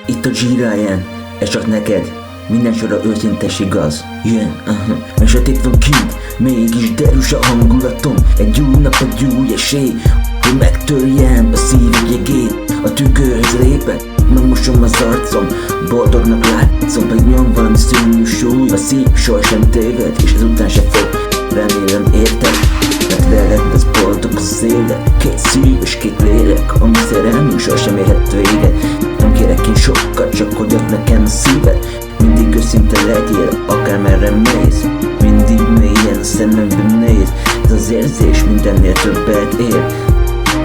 Itt a G-Ryan, ez csak neked, minden sor őszintes igaz. Jön, a sötét van kint, mégis derűs a hangulatom. Egy új nap, egy új esély, hogy megtörjem a szíved jegét. A tükörhöz lépek, megmosom az arcom, boldognak látszom, meg nyom valami szörnyű súly. A szív sohasem téved, és ezután se fog, remélem érted. Mert veled ez boldog az élet, két szív és két lélek, ami szerelmünk sohasem érhet véget. Nem kérek én sokat, csak hogy add nekem a szíved. Mindig őszinte legyél, akármerre mész, mindig mélyen a szemembe néz. Ez az érzés mindennél többet ér.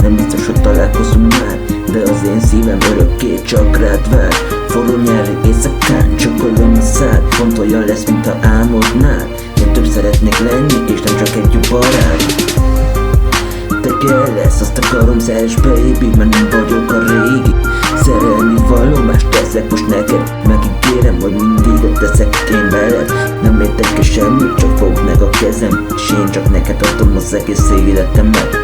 Nem biztos, hogy találkozunk már, de az én szívem örökké csak rád vár. Forró nyári éjszakán csokolom a szád, pont olyan lesz, mint ha álmodnád. Én több szeretnék lenni, és nem csak egy jó barát. Te kell lesz, azt akarom, szeress baby, mert nem vagyok a régi. Szerelmi vallomást teszek most neked, megígérem, hogy mindig ott leszek én veled. Nem értek semmit, csak fogd meg a kezem, és én csak neked adom az egész életemet.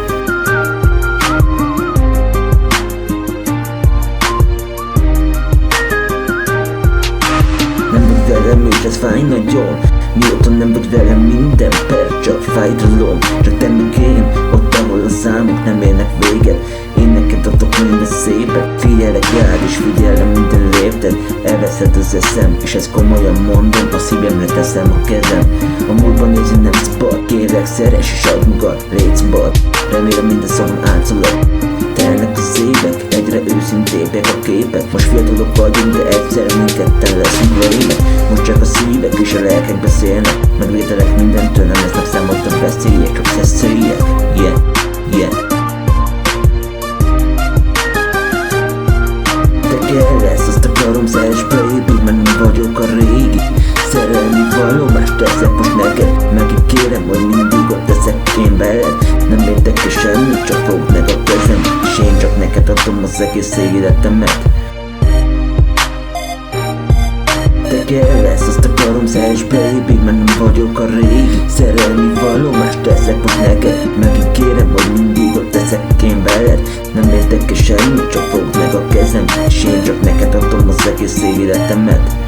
Nem vagy velem, és ez fáj nagyon. Mióta nem vagy velem, minden perc csak fájdalom. Csak te meg én, ott ahol a számok nem érnek véget. Én neked adok minden szépet, figyelek rád és figyelem minden lépted. Elveszed az eszem, és ezt komolyan mondom, a szívemre teszem a kezem. A múltban nézni nem szabad, kérlek szeress és add magad, légy szabad. Remélem minden szavam átszalad. Telnek az évek, egyre őszintébbek a képek. Most fiatalok vagyunk, de egyszer mindketten leszünk vaimek. Most csak a szívek és a lelkek beszélnek. Megvédelek mindentől, nem lesznek számodra beszéljek, csak szeszélyek. Yeah, yeah. Te kell lesz, azt akarom, szeress baby, mert nem vagyok a régi. Szerelmi vallomást teszek most neked, megígérem, hogy mindig ott leszek én veled. Nem értek semmit, csak fogd meg a kezem, és én csak neked adom az egész életemet. Te kell lesz, azt akarom, szeress baby, mert nem vagyok a régi. Szerelmi vallomást teszek most neked, megígérem, hogy mindig ott leszek én veled. Nem értek semmit, csak fogd meg a kezem, és én csak neked adom az egész életemet.